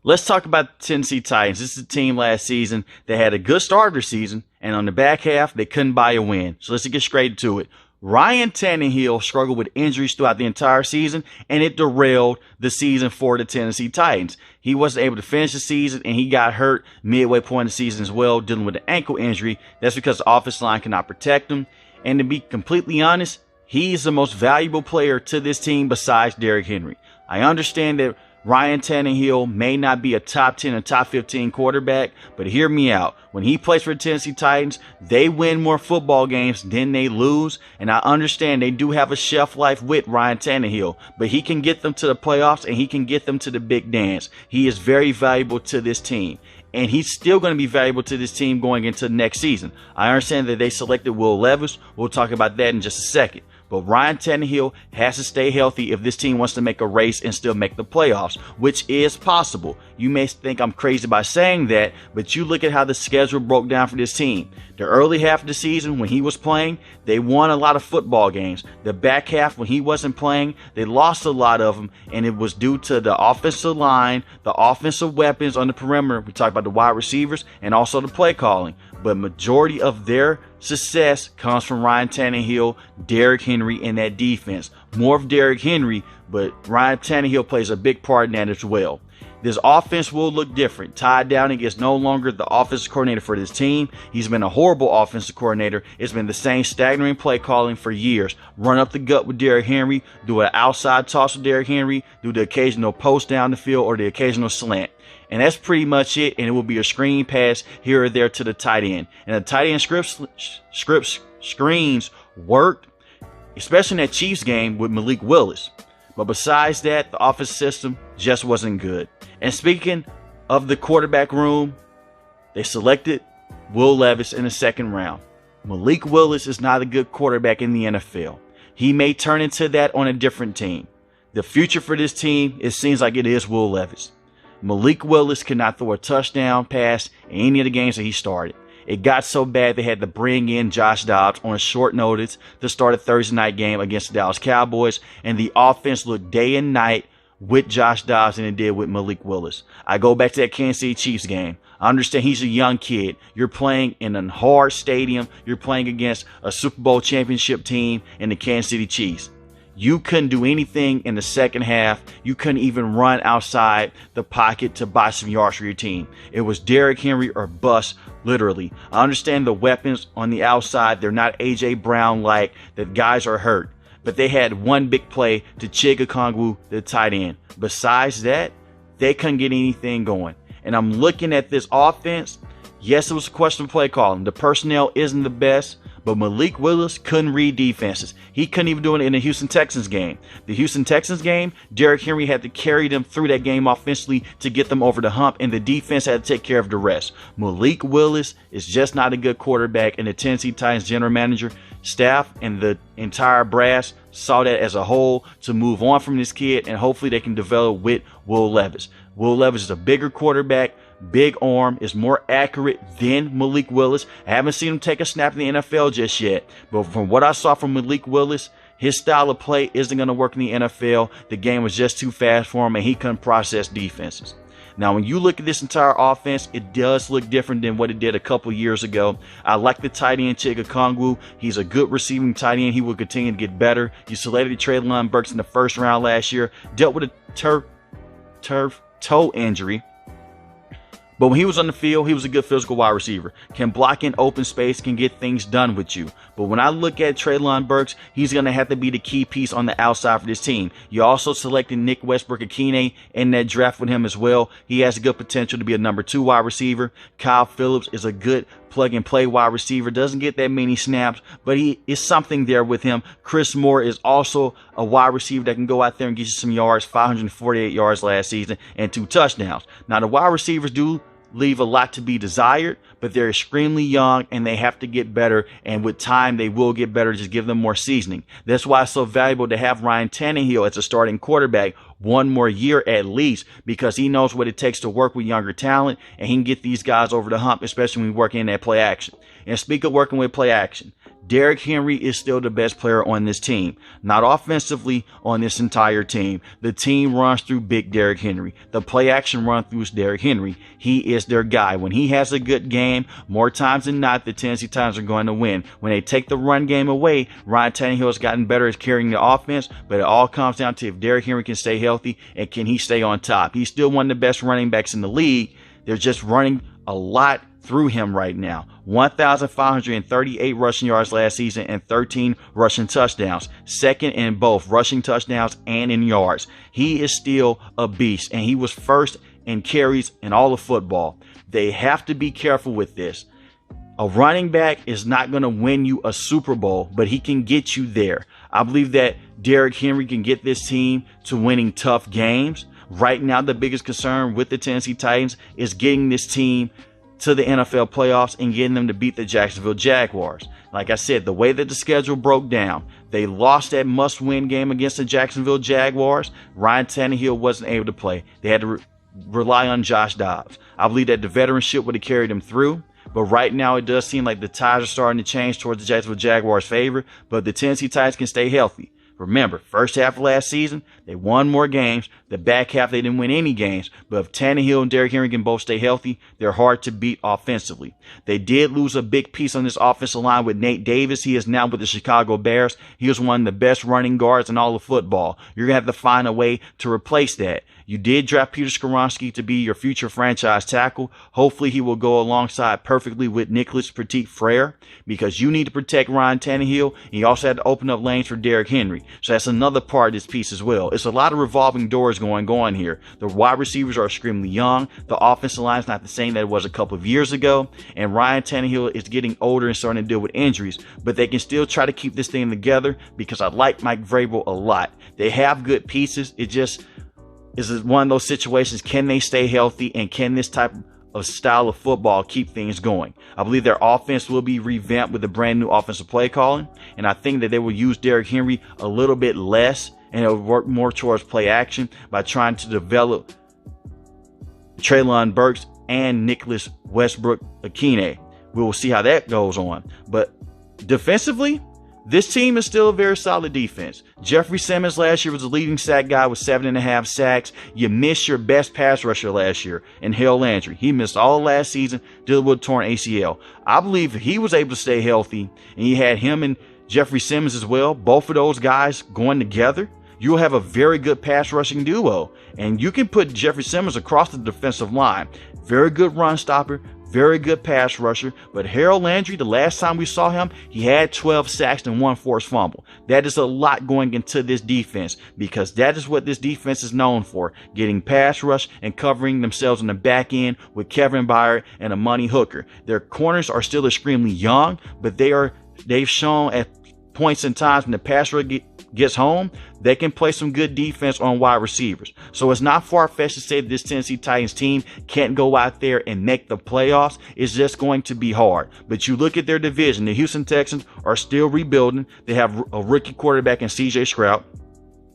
Let's talk about the Tennessee Titans. This is a team last season that had a good start of their season, and on the back half, they couldn't buy a win. So let's get straight to it. Ryan Tannehill struggled with injuries throughout the entire season, and it derailed the season for the Tennessee Titans. He wasn't able to finish the season, and he got hurt midway point of the season as well, dealing with an ankle injury. That's because the offensive line cannot protect him. And to be completely honest, he's the most valuable player to this team besides Derrick Henry. I understand that Ryan Tannehill may not be a top 10 or top 15 quarterback, but hear me out. When he plays for the Tennessee Titans, they win more football games than they lose. And I understand they do have a shelf life with Ryan Tannehill, but he can get them to the playoffs and he can get them to the big dance. He is very valuable to this team. And he's still going to be valuable to this team going into the next season. I understand that they selected Will Levis. We'll talk about that in just a second. But Ryan Tannehill has to stay healthy if this team wants to make a race and still make the playoffs, which is possible. You may think I'm crazy by saying that, but you look at how the schedule broke down for this team. The early half of the season when he was playing, they won a lot of football games. The back half when he wasn't playing, they lost a lot of them, and it was due to the offensive line, the offensive weapons on the perimeter. We talked about the wide receivers and also the play calling. But majority of their success comes from Ryan Tannehill, Derrick Henry, and that defense. More of Derrick Henry, but Ryan Tannehill plays a big part in that as well. This offense will look different. Ty Downing is no longer the offensive coordinator for this team. He's been a horrible offensive coordinator. It's been the same staggering play calling for years. Run up the gut with Derrick Henry, do an outside toss with Derrick Henry, do the occasional post down the field or the occasional slant. And that's pretty much it, and it will be a screen pass here or there to the tight end. And the tight end screens worked, especially in that Chiefs game with Malik Willis. But besides that, the offense system just wasn't good. And speaking of the quarterback room, they selected Will Levis in the second round. Malik Willis is not a good quarterback in the NFL. He may turn into that on a different team. The future for this team, it seems like it is Will Levis. Malik Willis could not throw a touchdown pass in any of the games that he started. It got so bad they had to bring in Josh Dobbs on a short notice to start a Thursday night game against the Dallas Cowboys, and the offense looked day and night with Josh Dobbs than it did with Malik Willis. I go back to that Kansas City Chiefs game. I understand he's a young kid. You're playing in a hard stadium. You're playing against a Super Bowl championship team in the Kansas City Chiefs. You couldn't do anything in the second half. You couldn't even run outside the pocket to buy some yards for your team. It was Derrick Henry or bust, literally. I understand the weapons on the outside. They're not A.J. Brown-like, that guys are hurt. But they had one big play to Chigga, the tight end. Besides that, they couldn't get anything going. And I'm looking at this offense. Yes, it was a question of play calling. The personnel isn't the best. But Malik Willis couldn't read defenses. He couldn't even do it in the Houston Texans game. The Houston Texans game, Derrick Henry had to carry them through that game offensively to get them over the hump, and the defense had to take care of the rest. Malik Willis is just not a good quarterback, and the Tennessee Titans general manager, staff, and the entire brass saw that as a whole to move on from this kid, and hopefully they can develop with Will Levis. Will Levis is a bigger quarterback, big arm, is more accurate than Malik Willis. I haven't seen him take a snap in the NFL just yet, but from what I saw from Malik Willis, his style of play isn't going to work in the NFL. The game was just too fast for him, and he couldn't process defenses. Now, when you look at this entire offense, it does look different than what it did a couple years ago. I like the tight end, Chigga. He's a good receiving tight end. He will continue to get better. You selected Treylon Burks in the first round last year, dealt with a turf toe injury. But when he was on the field, he was a good physical wide receiver. Can block in open space, can get things done with you. But when I look at Treylon Burks, he's going to have to be the key piece on the outside for this team. You also selected Nick Westbrook-Akine in that draft with him as well. He has a good potential to be a number 2 wide receiver. Kyle Phillips is a good plug-and-play wide receiver. Doesn't get that many snaps, but he is something there with him. Chris Moore is also a wide receiver that can go out there and get you some yards, 548 yards last season and 2 touchdowns. Now, the wide receivers do leave a lot to be desired, but they're extremely young and they have to get better, and with time they will get better. Just give them more seasoning. That's why it's so valuable to have Ryan Tannehill as a starting quarterback, one more year at least, because he knows what it takes to work with younger talent, and he can get these guys over the hump, especially when we work in that play action. And speak of working with play action, Derrick Henry is still the best player on this team. Not offensively, on this entire team. The team runs through big Derrick Henry. The play action run through Derrick Henry. He is their guy. When he has a good game, more times than not, the Tennessee Titans are going to win. When they take the run game away, Ryan Tannehill has gotten better at carrying the offense, but it all comes down to if Derrick Henry can stay healthy and can he stay on top. He's still one of the best running backs in the league. They're just running a lot through him right now. 1,538 rushing yards last season and 13 rushing touchdowns. Second in both rushing touchdowns and in yards. He is still a beast, and he was first in carries in all of football. They have to be careful with this. A running back is not going to win you a Super Bowl, but he can get you there. I believe that Derrick Henry can get this team to winning tough games. Right now, the biggest concern with the Tennessee Titans is getting this team to the NFL playoffs and getting them to beat the Jacksonville Jaguars. Like I said, the way that the schedule broke down, they lost that must-win game against the Jacksonville Jaguars. Ryan Tannehill wasn't able to play. They had to rely on Josh Dobbs. I believe that the veteranship would have carried them through. But right now, it does seem like the tides are starting to change towards the Jacksonville Jaguars' favor. But the Tennessee Titans can stay healthy. Remember, first half of last season, they won more games. The back half, they didn't win any games. But if Tannehill and Derrick Henry can both stay healthy, they're hard to beat offensively. They did lose a big piece on this offensive line with Nate Davis. He is now with the Chicago Bears. He was one of the best running guards in all of football. You're going to have to find a way to replace that. You did draft Peter Skoronski to be your future franchise tackle. Hopefully he will go alongside perfectly with Nicholas Petit-Frere, because you need to protect Ryan Tannehill. And you also had to open up lanes for Derrick Henry. So that's another part of this piece as well. It's a lot of revolving doors going on here. The wide receivers are extremely young. The offensive line is not the same that it was a couple of years ago. And Ryan Tannehill is getting older and starting to deal with injuries. But they can still try to keep this thing together, because I like Mike Vrabel a lot. They have good pieces. It just is one of those situations. Can they stay healthy, and can this type of style of football keep things going? I believe their offense will be revamped with a brand new offensive play calling, and I think that they will use Derrick Henry a little bit less, and it'll work more towards play action by trying to develop Treylon Burks and Nicholas Westbrook-Akine. We will see how that goes on. But defensively, this team is still a very solid defense. Jeffrey Simmons last year was the leading sack guy with 7.5 sacks. You missed your best pass rusher last year in Harold Landry. He missed all last season, dealing with a torn ACL. I believe if he was able to stay healthy, and you had him and Jeffrey Simmons as well, both of those guys going together, you'll have a very good pass rushing duo. And you can put Jeffrey Simmons across the defensive line. Very good run stopper. Very good pass rusher. But Harold Landry, the last time we saw him, he had 12 sacks and 1 forced fumble. That is a lot going into this defense, because that is what this defense is known for. Getting pass rush and covering themselves in the back end with Kevin Byard and Amani Hooker. Their corners are still extremely young, but they've shown at points in times when the pass rush gets home, they can play some good defense on wide receivers. So it's not far-fetched to say that this Tennessee Titans team can't go out there and make the playoffs. It's just going to be hard. But you look at their division, the Houston Texans are still rebuilding. They have a rookie quarterback in C.J. Stroud,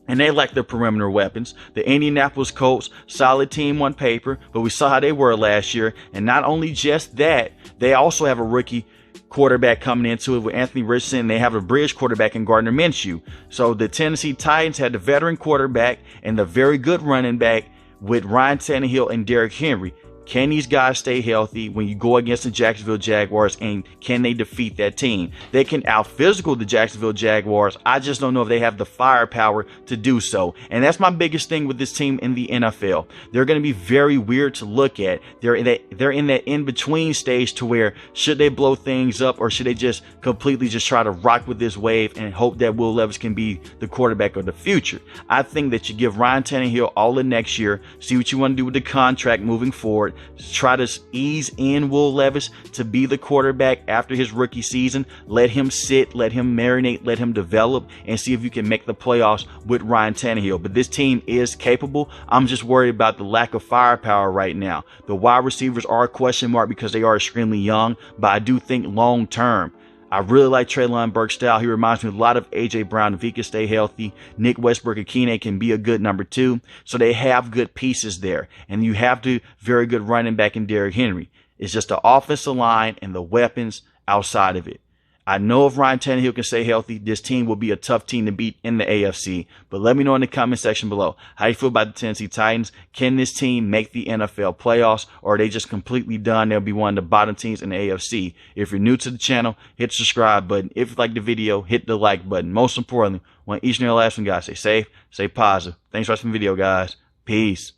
and they lack their perimeter weapons. The Indianapolis Colts, solid team on paper, but we saw how they were last year. And not only just that, they also have a rookie quarterback coming into it with Anthony Richardson. They have a bridge quarterback in Gardner Minshew. So the Tennessee Titans had the veteran quarterback and the very good running back with Ryan Tannehill and Derrick Henry. Can these guys stay healthy when you go against the Jacksonville Jaguars, and can they defeat that team? They can out-physical the Jacksonville Jaguars. I just don't know if they have the firepower to do so. And that's my biggest thing with this team in the NFL. They're going to be very weird to look at. They're in that in-between stage to where should they blow things up, or should they just completely just try to rock with this wave and hope that Will Levis can be the quarterback of the future? I think that you give Ryan Tannehill all the next year, see what you want to do with the contract moving forward. Try to ease in Will Levis to be the quarterback after his rookie season. Let him sit, let him marinate, let him develop, and see if you can make the playoffs with Ryan Tannehill. But this team is capable. I'm just worried about the lack of firepower right now. The wide receivers are a question mark because they are extremely young, but I do think long term, I really like Treylon Burks' style. He reminds me a lot of A.J. Brown if he can stay healthy. Nick Westbrook-Ikhine can be a good number 2. So they have good pieces there. And you have the very good running back in Derrick Henry. It's just the offensive line and the weapons outside of it. I know if Ryan Tannehill can stay healthy, this team will be a tough team to beat in the AFC. But let me know in the comment section below. How do you feel about the Tennessee Titans? Can this team make the NFL playoffs, or are they just completely done? They'll be one of the bottom teams in the AFC. If you're new to the channel, hit the subscribe button. If you like the video, hit the like button. Most importantly, want each and every last one, guys, stay safe, stay positive. Thanks for watching the video, guys. Peace.